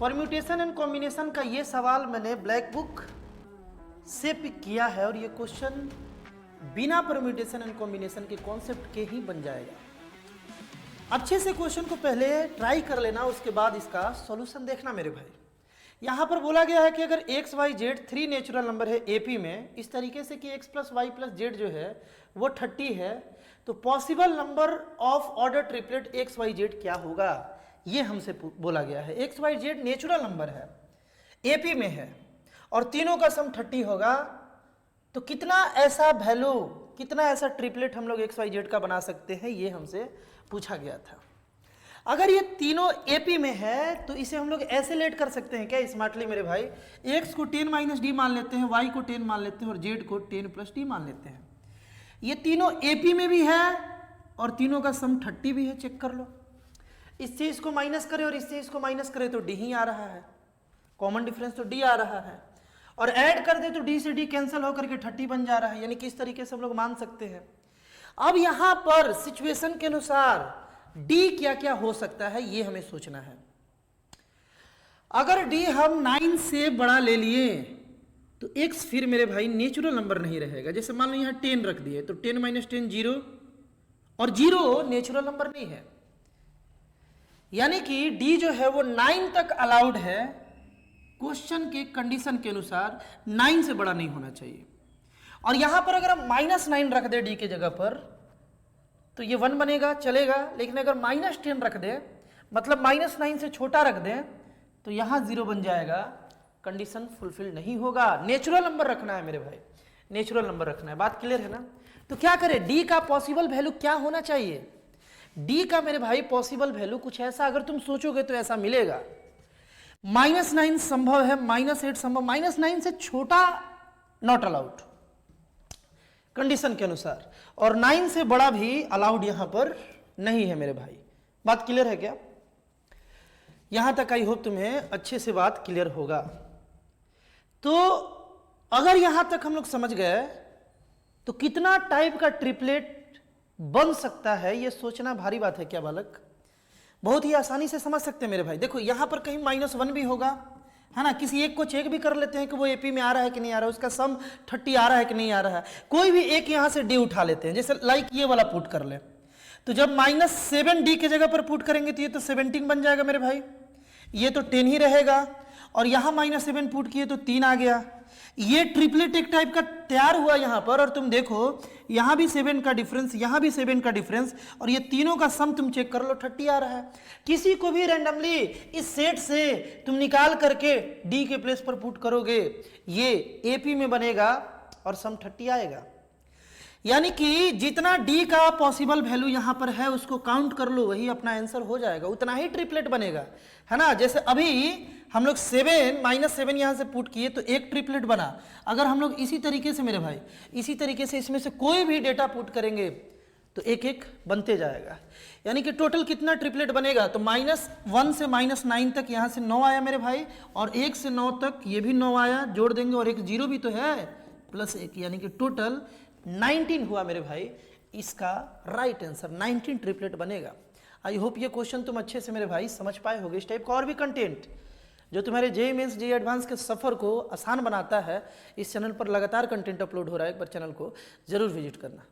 Permutation and combination का ये सवाल मैंने ब्लैक बुक से पिक किया है और ये क्वेश्चन बिना परम्यूटेशन एंड कॉम्बिनेशन के कॉन्सेप्ट के ही बन जाएगा। अच्छे से क्वेश्चन को पहले ट्राई कर लेना, उसके बाद इसका सॉल्यूशन देखना मेरे भाई। यहाँ पर बोला गया है कि अगर x y z 3 natural number है एपी में, इस तरीके से कि x plus y plus z जो है वो 30 है, तो possible number of order triplet x y z क्या होगा, ये हमसे बोला गया है। X y z natural number है, एपी में है और तीनों का सम 30 होगा, तो कितना ऐसा वैल्यू, कितना ऐसा ट्रिपलेट हम लोग एक्स वाई जेड का बना सकते हैं, ये हमसे पूछा गया था। अगर ये तीनों एपी में है तो इसे हम लोग ऐसे लेट कर सकते हैं क्या स्मार्टली मेरे भाई, एक्स को 10 माइनस डी मान लेते हैं, वाई को 10 मान लेते हैं और जेड को 10 प्लस डी मान लेते हैं। ये तीनों एपी में भी है और तीनों का सम 30 भी है, चेक कर लो। इससे इसको माइनस करें और इससे इसको माइनस करें तो डी ही आ रहा है, कॉमन डिफरेंस तो डी आ रहा है, और ऐड कर दे तो डी से डी कैंसिल होकर के 30 बन जा रहा है, यानी कि इस तरीके से हम लोग मान सकते हैं। अब यहां पर सिचुएशन के अनुसार डी क्या क्या हो सकता है ये हमें सोचना है। अगर डी हम 9 से बड़ा ले लिए तो x फिर मेरे भाई नेचुरल नंबर नहीं रहेगा। जैसे मान लो यहां 10 रख दिए तो 10 माइनस 10 0, और 0 नेचुरल नंबर नहीं है, यानी कि डी जो है वो 9 तक अलाउड है। क्वेश्चन के कंडीशन के अनुसार 9 से बड़ा नहीं होना चाहिए। और यहां पर अगर हम -9 रख दे डी के जगह पर तो ये 1 बनेगा, चलेगा। लेकिन अगर -10 रख दे, मतलब -9 से छोटा रख दे, तो यहां 0 बन जाएगा, कंडीशन फुलफिल नहीं होगा। नेचुरल नंबर रखना है मेरे भाई, नेचुरल नंबर रखना है, बात क्लियर है ना। तो क्या करें, डी का पॉसिबल वैल्यू क्या होना चाहिए। डी का मेरे भाई पॉसिबल वैल्यू कुछ ऐसा, अगर तुम सोचोगे तो ऐसा मिलेगा। -9 संभव है, -8 संभव, -9 से छोटा नॉट अलाउड कंडीशन के अनुसार, और 9 से बड़ा भी अलाउड यहां पर नहीं है मेरे भाई। बात क्लियर है क्या? यहां तक आई होप तुम्हें अच्छे से बात क्लियर होगा। तो अगर यहां तक हम लोग समझ गए तो कितना टाइप का ट्रिपलेट बन सकता है ये सोचना भारी बात है क्या बालक? बहुत ही आसानी से समझ सकते हैं मेरे भाई। देखो यहां पर कहीं -1 भी होगा, है ना। किसी एक को चेक भी कर लेते हैं कि वो एपी में आ रहा है कि नहीं आ रहा है, उसका सम 30 आ रहा है कि नहीं आ रहा है। कोई भी एक यहां से डी उठा लेते हैं, जैसे लाइक ये वाला पुट कर ले, तो जब -7 डी के जगह पर पुट करेंगे तो ये तो 17 बन जाएगा मेरे भाई, ये तो 10 ही रहेगा। और यहां -7 पुट किए तो 3 आ गया। ये ट्रिपलेट एक टाइप का तैयार हुआ यहां पर, और तुम देखो यहां भी 7 का डिफरेंस, यहां भी 7 का डिफरेंस, और ये तीनों का सम तुम चेक कर लो 30 आ रहा है। किसी को भी रैंडमली इस सेट से तुम निकाल करके डी के प्लेस पर पुट करोगे, ये एपी में बनेगा और सम 30 आएगा। यानी कि जितना डी का पॉसिबल वैल्यू यहां पर है उसको काउंट कर लो, वही अपना आंसर हो जाएगा, उतना ही ट्रिपलेट बनेगा, है ना। जैसे अभी हम लोग -7 यहां से पुट किए तो एक ट्रिपलेट बना। अगर हम लोग इसी तरीके से मेरे भाई, इसी तरीके से इसमें से कोई भी डेटा पुट करेंगे तो एक एक बनते जाएगा। यानी कि टोटल कितना ट्रिपलेट बनेगा, तो -1 से -9 तक यहां से 9 आया मेरे भाई, और 1 से 9 तक ये भी 9 आया, जोड़ देंगे, और एक 0 भी तो है, +1, यानी कि टोटल 19 हुआ मेरे भाई। इसका राइट आंसर 19 ट्रिपलेट बनेगा। आई होप ये क्वेश्चन तुम अच्छे से मेरे भाई समझ पाए होगे। इस टाइप का और भी कंटेंट जो तुम्हारे जेईई मेंस जेईई एडवांस के सफर को आसान बनाता है, इस चैनल पर लगातार कंटेंट अपलोड हो रहा है, एक बार चैनल को जरूर विजिट करना।